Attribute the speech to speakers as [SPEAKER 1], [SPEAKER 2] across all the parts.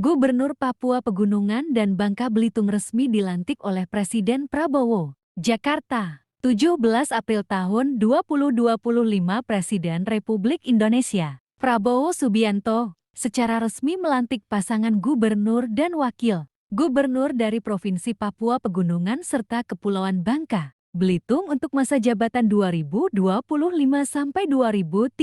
[SPEAKER 1] Gubernur Papua Pegunungan dan Bangka Belitung resmi dilantik oleh Presiden Prabowo. Jakarta, 17 April tahun 2025. Presiden Republik Indonesia, Prabowo Subianto, secara resmi melantik pasangan gubernur dan wakil gubernur dari Provinsi Papua Pegunungan serta Kepulauan Bangka Belitung untuk masa jabatan 2025 sampai 2030.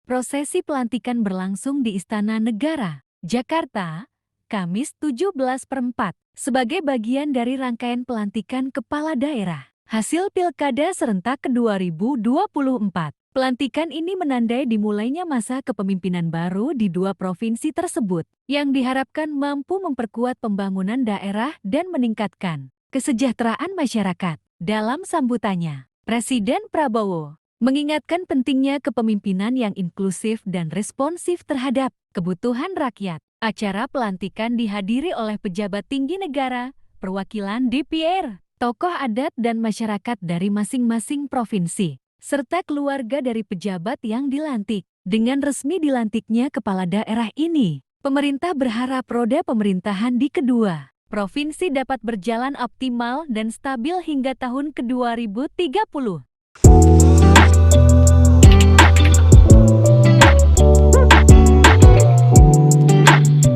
[SPEAKER 1] Prosesi pelantikan berlangsung di Istana Negara, Jakarta, Kamis 17/4, sebagai bagian dari rangkaian pelantikan kepala daerah hasil Pilkada serentak ke-2024. Pelantikan ini menandai dimulainya masa kepemimpinan baru di dua provinsi tersebut, yang diharapkan mampu memperkuat pembangunan daerah dan meningkatkan kesejahteraan masyarakat. Dalam sambutannya, Presiden Prabowo mengingatkan pentingnya kepemimpinan yang inklusif dan responsif terhadap kebutuhan rakyat. Acara pelantikan dihadiri oleh pejabat tinggi negara, perwakilan DPR, tokoh adat dan masyarakat dari masing-masing provinsi, serta keluarga dari pejabat yang dilantik. Dengan resmi dilantiknya kepala daerah ini, pemerintah berharap roda pemerintahan di kedua provinsi dapat berjalan optimal dan stabil hingga tahun ke-2030.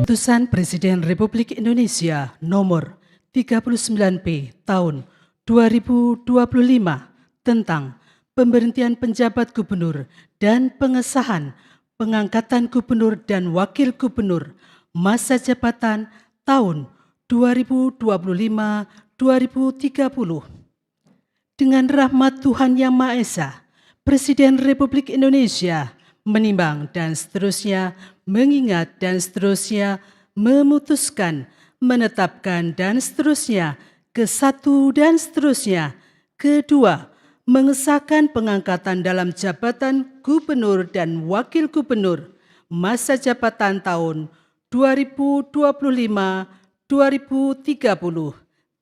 [SPEAKER 2] Keputusan Presiden Republik Indonesia Nomor 39P Tahun 2025 tentang pemberhentian penjabat gubernur dan pengesahan pengangkatan gubernur dan wakil gubernur masa jabatan tahun 2025-2030. Dengan rahmat Tuhan Yang Maha Esa, Presiden Republik Indonesia menimbang dan seterusnya mengingat dan seterusnya memutuskan, menetapkan dan seterusnya, ke-1 dan seterusnya, kedua, mengesahkan pengangkatan dalam jabatan gubernur dan wakil gubernur masa jabatan tahun 2025-2030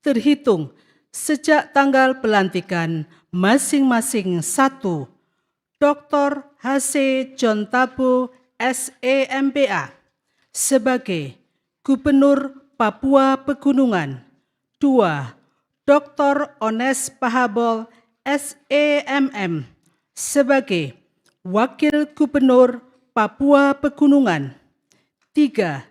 [SPEAKER 2] terhitung sejak tanggal pelantikan masing-masing. 1. Dr. H.C. John Tabo, SEMPA, sebagai Gubernur Papua Pegunungan. 2. Dr. Ones Pahabol, SEMM, sebagai Wakil Gubernur Papua Pegunungan. 3.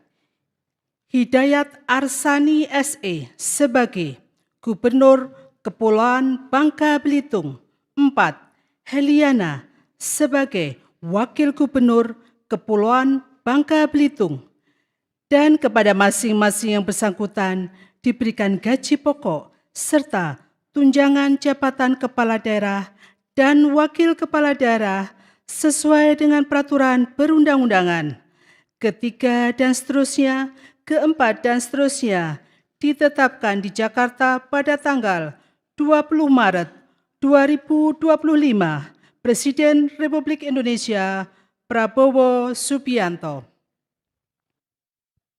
[SPEAKER 2] Hidayat Arsani SE, sebagai Gubernur Kepulauan Bangka Belitung. 4. Heliana, sebagai Wakil Gubernur Kepulauan Bangka Belitung, dan kepada masing-masing yang bersangkutan diberikan gaji pokok serta tunjangan jabatan kepala daerah dan wakil kepala daerah sesuai dengan peraturan perundang-undangan. Ketiga dan seterusnya, keempat dan seterusnya ditetapkan di Jakarta pada tanggal 20 Maret 2025. Presiden Republik Indonesia Prabowo Subianto.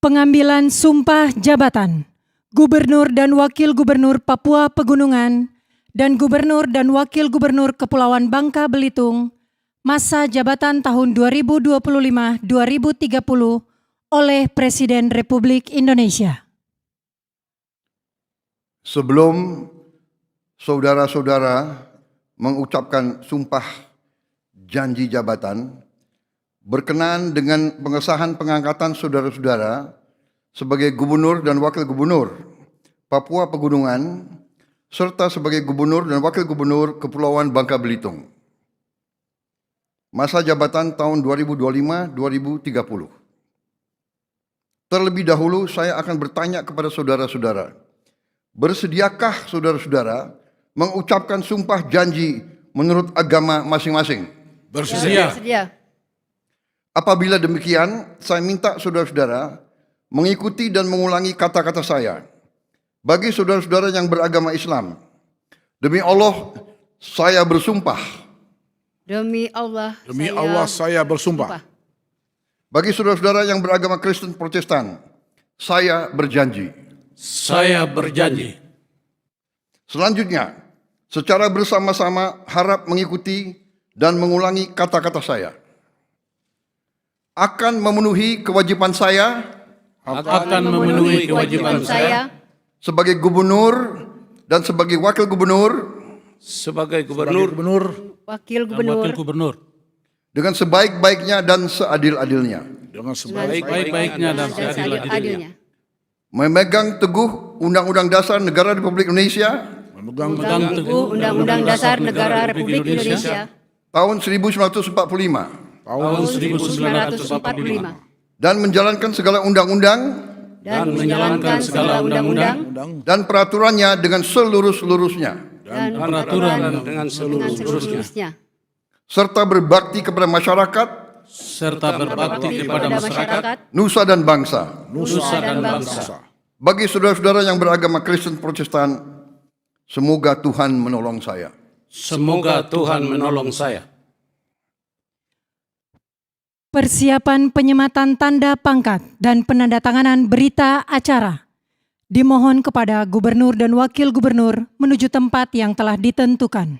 [SPEAKER 3] Pengambilan sumpah jabatan Gubernur dan Wakil Gubernur Papua Pegunungan dan Gubernur dan Wakil Gubernur Kepulauan Bangka Belitung masa jabatan tahun 2025-2030 oleh Presiden Republik Indonesia.
[SPEAKER 4] Sebelum saudara-saudara mengucapkan sumpah janji jabatan, berkenaan dengan pengesahan pengangkatan saudara-saudara sebagai Gubernur dan Wakil Gubernur Papua Pegunungan, serta sebagai Gubernur dan Wakil Gubernur Kepulauan Bangka Belitung. Masa jabatan tahun 2025-2030. Terlebih dahulu saya akan bertanya kepada saudara-saudara, bersediakah saudara-saudara mengucapkan sumpah janji menurut agama masing-masing?
[SPEAKER 5] Bersedia.
[SPEAKER 4] Apabila demikian, saya minta saudara-saudara mengikuti dan mengulangi kata-kata saya. Bagi saudara-saudara yang beragama Islam, demi Allah saya bersumpah.
[SPEAKER 5] Demi Allah
[SPEAKER 6] saya bersumpah.
[SPEAKER 4] Bagi saudara-saudara yang beragama Kristen Protestan, saya berjanji.
[SPEAKER 6] Saya berjanji.
[SPEAKER 4] Selanjutnya, secara bersama-sama harap mengikuti dan mengulangi kata-kata saya. Akan memenuhi kewajiban saya
[SPEAKER 6] akan memenuhi kewajiban saya
[SPEAKER 4] sebagai gubernur dan sebagai wakil gubernur
[SPEAKER 6] sebagai gubernur
[SPEAKER 5] Wakil
[SPEAKER 6] dan wakil
[SPEAKER 5] Gubernur
[SPEAKER 6] gubernur
[SPEAKER 4] dengan sebaik-baiknya dan seadil-adilnya,
[SPEAKER 6] dengan sebaik-baiknya dan seadil-adilnya,
[SPEAKER 4] memegang teguh Undang-Undang Dasar Negara Republik Indonesia
[SPEAKER 6] memegang
[SPEAKER 5] teguh Undang-Undang Dasar Negara Republik Indonesia
[SPEAKER 4] tahun 1945
[SPEAKER 6] tahun
[SPEAKER 5] 1945
[SPEAKER 4] dan menjalankan segala undang-undang
[SPEAKER 5] dan menjalankan segala undang-undang
[SPEAKER 4] dan peraturannya dengan seluruh-seluruhnya,
[SPEAKER 5] dan
[SPEAKER 6] peraturan dengan
[SPEAKER 5] seluruhnya,
[SPEAKER 4] serta berbakti kepada masyarakat,
[SPEAKER 6] serta berbakti kepada masyarakat,
[SPEAKER 4] nusa dan bangsa.
[SPEAKER 6] nusa dan bangsa.
[SPEAKER 4] Bagi saudara-saudara yang beragama Kristen Protestan, semoga Tuhan menolong saya.
[SPEAKER 6] Semoga Tuhan menolong saya.
[SPEAKER 3] Persiapan penyematan tanda pangkat dan penandatanganan berita acara dimohon kepada gubernur dan wakil gubernur menuju tempat yang telah ditentukan.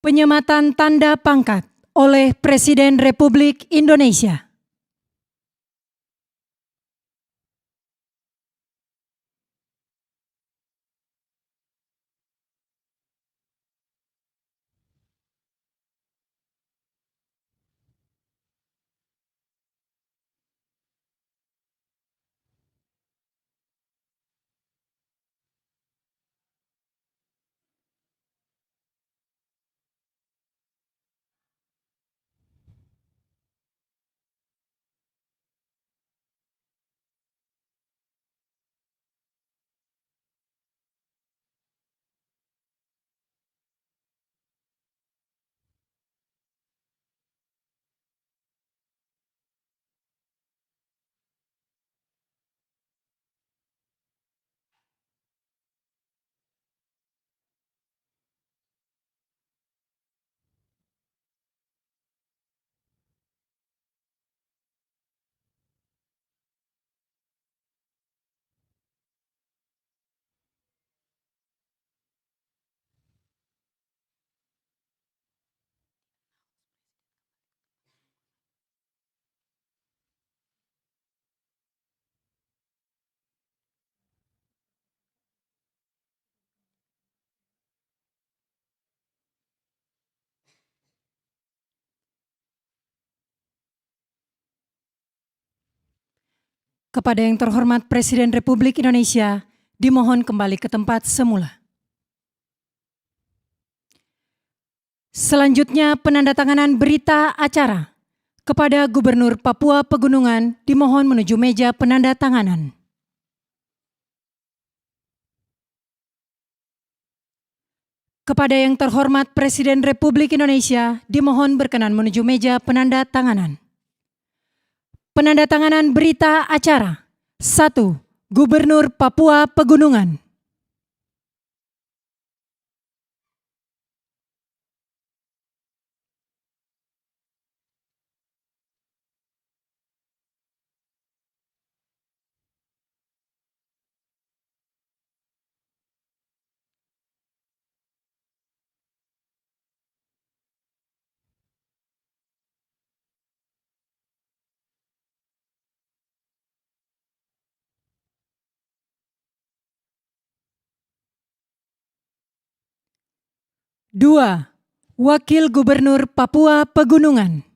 [SPEAKER 3] Penyematan tanda pangkat oleh Presiden Republik Indonesia. Kepada yang terhormat Presiden Republik Indonesia, dimohon kembali ke tempat semula. Selanjutnya penandatanganan berita acara. Kepada Gubernur Papua Pegunungan, dimohon menuju meja penandatanganan. Kepada yang terhormat Presiden Republik Indonesia, dimohon berkenan menuju meja penandatanganan. Penandatanganan berita acara. 1. Gubernur Papua Pegunungan. Dua, Wakil Gubernur Papua Pegunungan.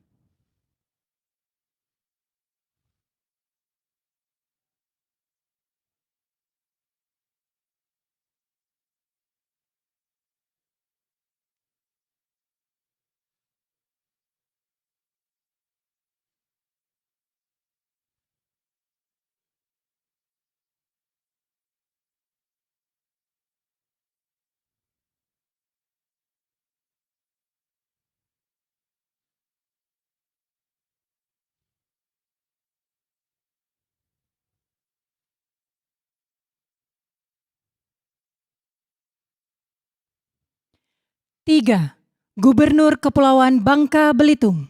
[SPEAKER 3] Tiga, Gubernur Kepulauan Bangka Belitung.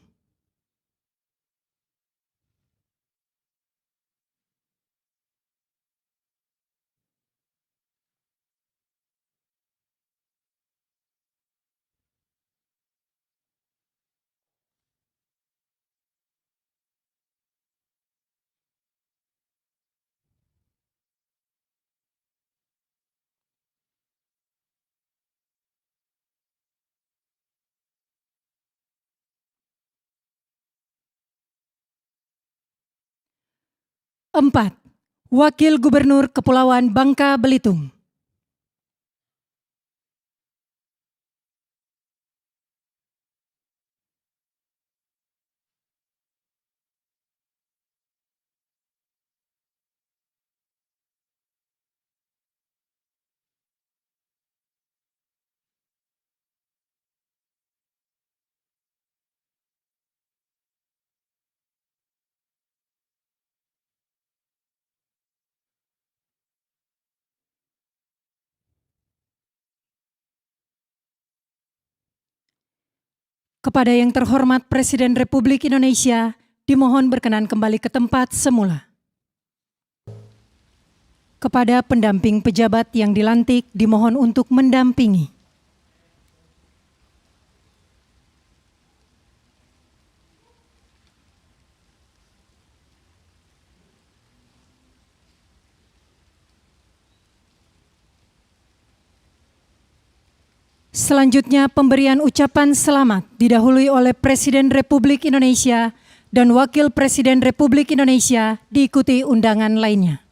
[SPEAKER 3] 4. Wakil Gubernur Kepulauan Bangka Belitung. Kepada yang terhormat Presiden Republik Indonesia, dimohon berkenan kembali ke tempat semula. Kepada pendamping pejabat yang dilantik, dimohon untuk mendampingi. Selanjutnya pemberian ucapan selamat didahului oleh Presiden Republik Indonesia dan Wakil Presiden Republik Indonesia diikuti undangan lainnya.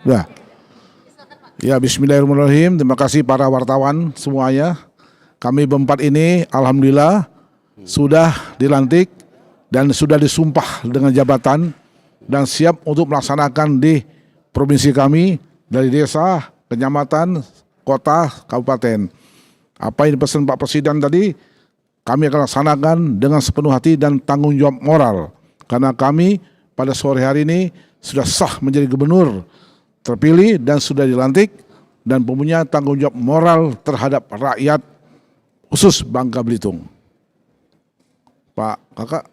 [SPEAKER 7] Nah, ya bismillahirrahmanirrahim. Terima kasih para wartawan semuanya. Kami berempat ini alhamdulillah sudah dilantik dan sudah disumpah dengan jabatan dan siap untuk melaksanakan di provinsi kami dari desa, kecamatan, kota, kabupaten. Apa yang dipesan Pak Presiden tadi kami akan laksanakan dengan sepenuh hati dan tanggung jawab moral. Karena kami pada sore hari ini sudah sah menjadi gubernur terpilih dan sudah dilantik dan mempunyai tanggung jawab moral terhadap rakyat khusus Bangka Belitung. Pak Kakak,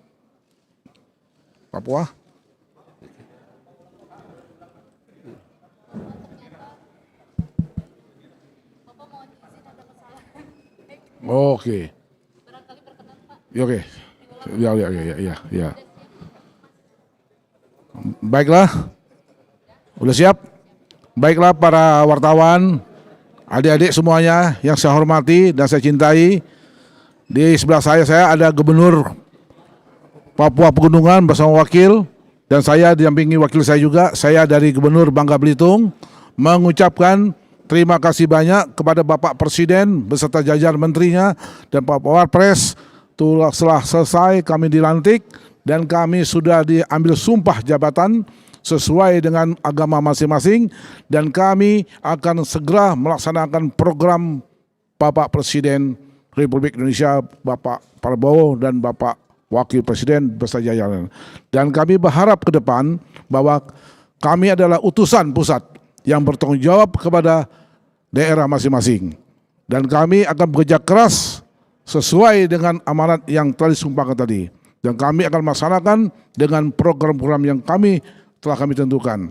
[SPEAKER 7] Papua. Oke. Ya, oke. Ya. Baiklah. Udah siap? Baiklah para wartawan, adik-adik semuanya yang saya hormati dan saya cintai. Di sebelah saya ada Gubernur Papua Pegunungan bersama wakil, dan saya didampingi wakil saya juga. Saya dari Gubernur Bangka Belitung mengucapkan terima kasih banyak kepada Bapak Presiden beserta jajaran menterinya dan Pak Wapres. Setelah selesai kami dilantik dan kami sudah diambil sumpah jabatan sesuai dengan agama masing-masing, dan kami akan segera melaksanakan program Bapak Presiden Republik Indonesia Bapak Prabowo dan Bapak Wakil Presiden beserta jajaran. Dan kami berharap ke depan bahwa kami adalah utusan pusat yang bertanggung jawab kepada daerah masing-masing, dan kami akan bekerja keras sesuai dengan amanat yang telah disumpahkan tadi, dan kami akan melaksanakan dengan program-program yang telah kami tentukan,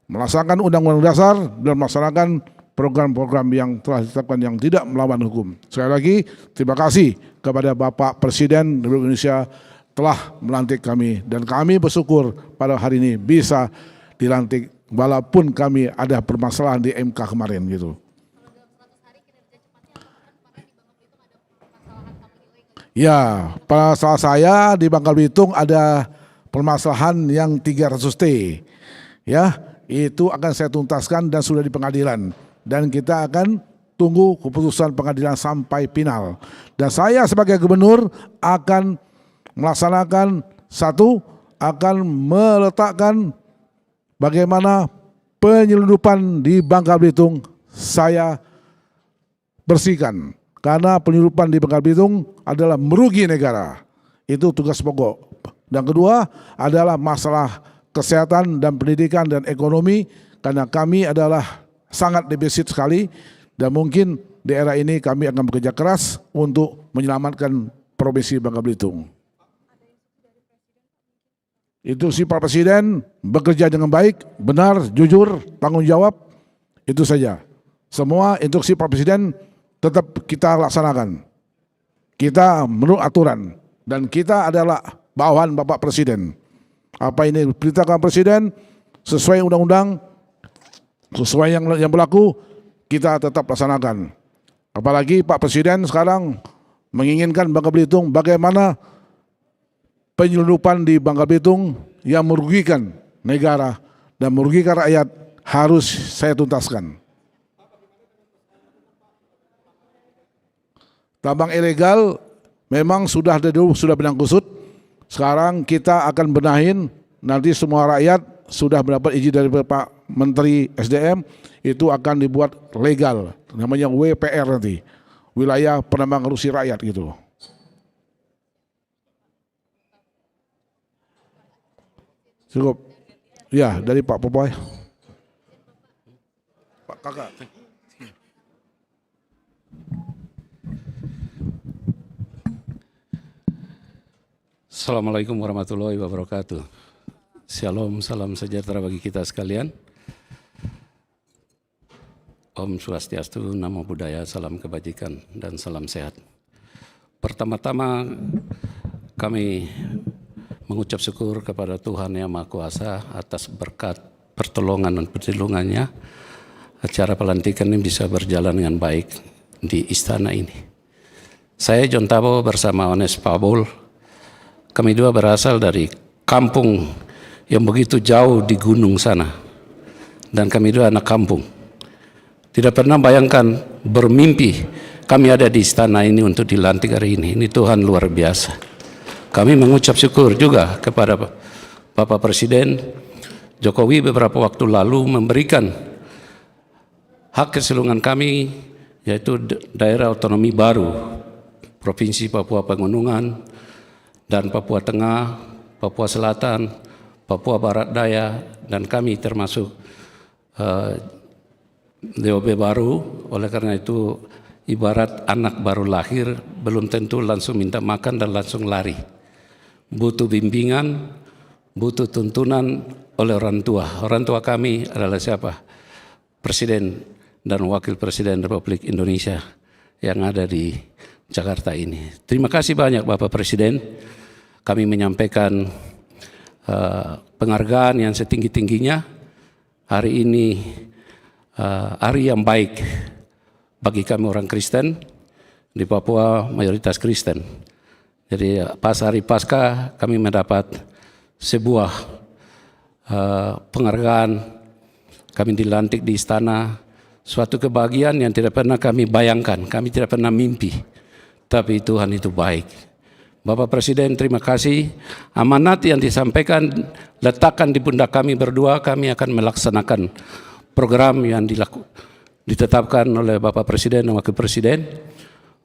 [SPEAKER 7] melaksanakan Undang-Undang Dasar dan melaksanakan program-program yang telah ditetapkan yang tidak melawan hukum. Sekali lagi terima kasih kepada Bapak Presiden Republik Indonesia telah melantik kami, dan kami bersyukur pada hari ini bisa dilantik walaupun kami ada permasalahan di MK kemarin gitu. Ya, masalah saya di Bangka Belitung ada permasalahan yang 300T. Ya, itu akan saya tuntaskan dan sudah di pengadilan. Dan kita akan tunggu keputusan pengadilan sampai final. Dan saya sebagai gubernur akan melaksanakan akan meletakkan bagaimana penyelundupan di Bangka Belitung saya bersihkan. Karena penyelundupan di Bangka Belitung adalah merugi negara. Itu tugas pokok. Dan kedua adalah masalah kesehatan dan pendidikan dan ekonomi, karena kami adalah sangat defisit sekali, dan mungkin daerah ini kami akan bekerja keras untuk menyelamatkan Provinsi Bangka Belitung. Itu si Pak Presiden bekerja dengan baik, benar, jujur, tanggung jawab, itu saja. Semua instruksi Pak Presiden tetap kita laksanakan. Kita menurut aturan, dan kita adalah bawahan Bapak Presiden. Apa ini diperintahkan Presiden sesuai undang-undang, sesuai yang berlaku, kita tetap laksanakan. Apalagi Pak Presiden sekarang menginginkan Bangka Belitung bagaimana penyelundupan di Bangka Belitung yang merugikan negara dan merugikan rakyat harus saya tuntaskan. Tambang ilegal memang sudah benang kusut. Sekarang kita akan benahin, nanti semua rakyat sudah mendapat izin dari Pak Menteri SDM, itu akan dibuat legal, namanya WPR nanti, wilayah penambang rusi rakyat gitu. Cukup. Ya, dari Pak Popoy. Pak Kakak.
[SPEAKER 6] Assalamualaikum warahmatullahi wabarakatuh. Shalom, salam sejahtera bagi kita sekalian. Om Swastiastu, Namo Buddhaya, salam kebajikan dan salam sehat. Pertama-tama kami mengucap syukur kepada Tuhan Yang Maha Kuasa atas berkat pertolongan dan perlindungannya. Acara pelantikan ini bisa berjalan dengan baik di istana ini. Saya John Tabo bersama Ones Pabul. Kami dua berasal dari kampung yang begitu jauh di gunung sana. Dan kami dua anak kampung. Tidak pernah bayangkan, bermimpi kami ada di istana ini untuk dilantik hari ini. Ini Tuhan luar biasa. Kami mengucap syukur juga kepada Bapak Presiden Jokowi beberapa waktu lalu memberikan hak kesulungan kami, yaitu daerah otonomi baru, Provinsi Papua Pegunungan, dan Papua Tengah, Papua Selatan, Papua Barat Daya, dan kami termasuk DOB baru. Oleh karena itu ibarat anak baru lahir, belum tentu langsung minta makan dan langsung lari. Butuh bimbingan, butuh tuntunan oleh orang tua. Orang tua kami adalah siapa? Presiden dan Wakil Presiden Republik Indonesia yang ada di Jakarta ini. Terima kasih banyak Bapak Presiden. Kami menyampaikan penghargaan yang setinggi-tingginya. Hari ini hari yang baik bagi kami orang Kristen. Di Papua mayoritas Kristen. Jadi pas hari Paskah kami mendapat sebuah penghargaan. Kami dilantik di istana, suatu kebahagiaan yang tidak pernah kami bayangkan, kami tidak pernah mimpi. Tapi Tuhan itu baik. Bapak Presiden, terima kasih. Amanat yang disampaikan letakkan di pundak kami berdua, kami akan melaksanakan program yang ditetapkan oleh Bapak Presiden dan Wakil Presiden.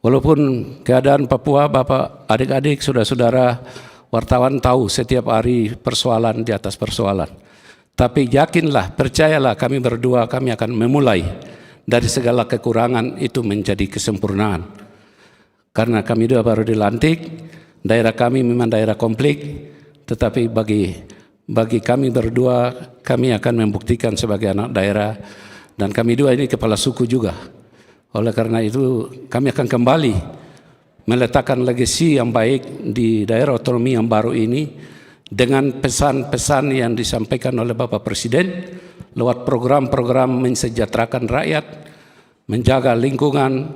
[SPEAKER 6] Walaupun keadaan Papua, Bapak, adik-adik, saudara-saudara, wartawan tahu setiap hari persoalan di atas persoalan. Tapi yakinlah, percayalah kami berdua, kami akan memulai dari segala kekurangan itu menjadi kesempurnaan. Karena kami dua baru dilantik, daerah kami memang daerah konflik, tetapi bagi kami berdua, kami akan membuktikan sebagai anak daerah, dan kami dua ini kepala suku juga. Oleh karena itu, kami akan kembali meletakkan legasi yang baik di daerah otonomi yang baru ini, dengan pesan-pesan yang disampaikan oleh Bapak Presiden lewat program-program mensejahterakan rakyat, menjaga lingkungan,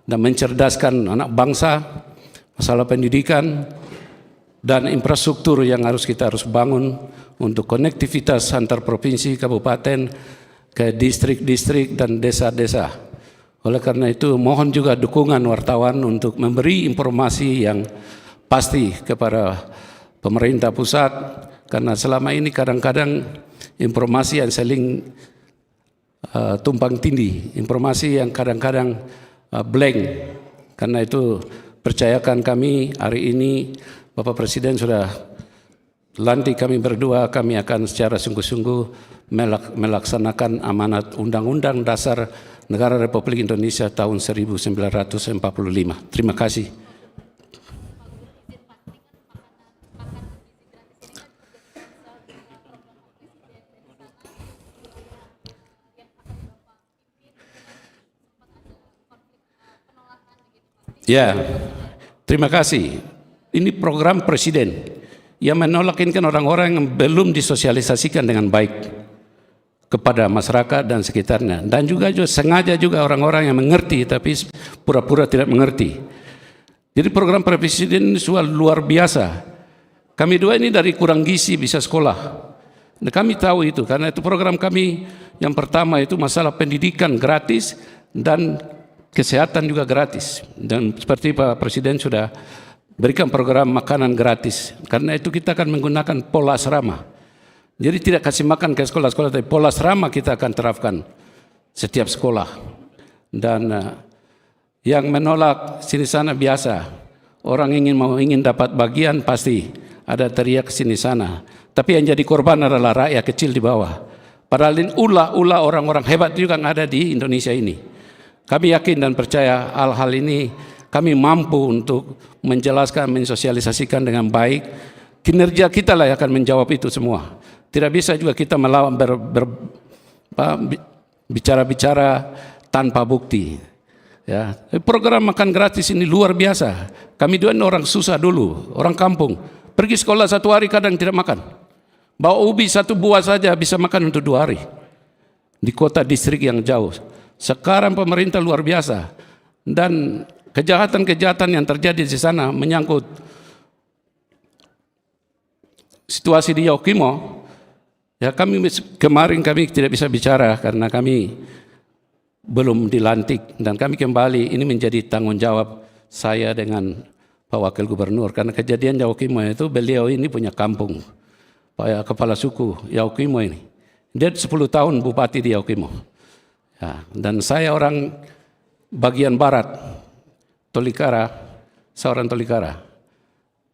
[SPEAKER 6] dan mencerdaskan anak bangsa, masalah pendidikan, dan infrastruktur yang kita harus bangun untuk konektivitas antar provinsi, kabupaten, ke distrik-distrik dan desa-desa. Oleh karena itu, mohon juga dukungan wartawan untuk memberi informasi yang pasti kepada pemerintah pusat, karena selama ini kadang-kadang informasi yang saling tumpang tindih, informasi yang kadang-kadang blank. Karena itu percayakan kami hari ini Bapak Presiden sudah lantik kami berdua, kami akan secara sungguh-sungguh melaksanakan amanat Undang-Undang Dasar Negara Republik Indonesia tahun 1945. Terima kasih. Ya, terima kasih. Ini program Presiden yang menolak ini kan orang-orang yang belum disosialisasikan dengan baik kepada masyarakat dan sekitarnya. Dan juga sengaja juga orang-orang yang mengerti tapi pura-pura tidak mengerti. Jadi program Presiden ini luar biasa. Kami dua ini dari kurang gizi bisa sekolah. Dan kami tahu itu karena itu program kami yang pertama itu masalah pendidikan gratis dan kesehatan juga gratis, dan seperti Pak Presiden sudah berikan program makanan gratis. Karena itu kita akan menggunakan pola asrama. Jadi tidak kasih makan ke sekolah-sekolah, tapi pola asrama kita akan terapkan setiap sekolah. Dan yang menolak sini sana biasa. Orang ingin dapat bagian pasti ada teriak sini sana. Tapi yang jadi korban adalah rakyat kecil di bawah. Padahal ulah orang-orang hebat juga yang ada di Indonesia ini. Kami yakin dan percaya hal-hal ini kami mampu untuk menjelaskan, mensosialisasikan dengan baik. Kinerja kita lah yang akan menjawab itu semua. Tidak bisa juga kita melawan bicara-bicara tanpa bukti. Ya, program makan gratis ini luar biasa. Kami dua orang susah dulu, orang kampung. Pergi sekolah 1 hari kadang tidak makan. Bawa ubi 1 buah saja bisa makan untuk 2 hari. Di kota distrik yang jauh. Sekarang pemerintah luar biasa, dan kejahatan-kejahatan yang terjadi di sana menyangkut situasi di Yaukimo. Ya, kemarin kami tidak bisa bicara karena kami belum dilantik, dan kami kembali ini menjadi tanggung jawab saya dengan Pak Wakil Gubernur, karena kejadian Yaukimo itu beliau ini punya kampung, Pak Kepala Suku Yaukimo ini. Dia 10 tahun bupati di Yaukimo. Ya, dan saya orang bagian barat, Tolikara, seorang Tolikara.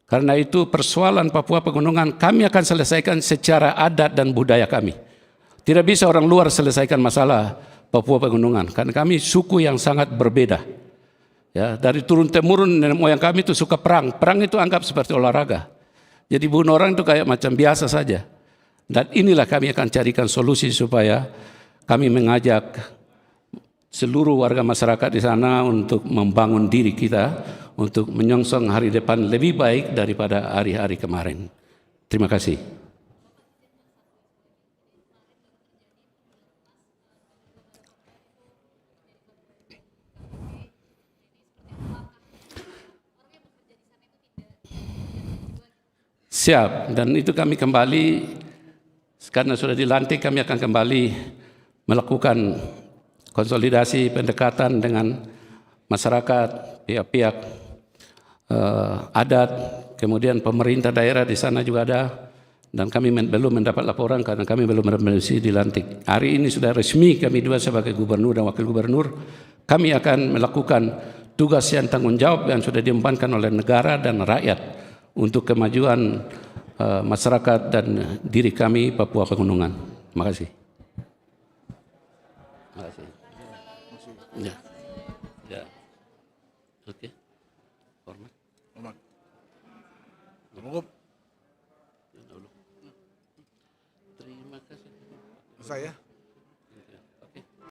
[SPEAKER 6] Karena itu persoalan Papua Pegunungan kami akan selesaikan secara adat dan budaya kami. Tidak bisa orang luar selesaikan masalah Papua Pegunungan, karena kami suku yang sangat berbeda. Ya, dari turun-temurun nenek moyang kami itu suka perang. Perang itu anggap seperti olahraga. Jadi bunuh orang itu kayak macam biasa saja. Dan inilah kami akan carikan solusi supaya kami mengajak seluruh warga masyarakat di sana untuk membangun diri kita, untuk menyongsong hari depan lebih baik daripada hari-hari kemarin. Terima kasih. Siap, dan itu kami kembali, karena sudah dilantik kami akan kembali melakukan konsolidasi pendekatan dengan masyarakat, pihak-pihak adat, kemudian pemerintah daerah di sana juga ada, dan kami belum mendapat laporan karena kami belum benar-benar dilantik. Hari ini sudah resmi kami dua sebagai gubernur dan wakil gubernur. Kami akan melakukan tugas yang tanggung jawab yang sudah diembankan oleh negara dan rakyat untuk kemajuan masyarakat dan diri kami Papua Pegunungan. Terima kasih. Terima kasih. Ya. Ya. Oke. Hormat. Terima kasih.
[SPEAKER 7] Saya.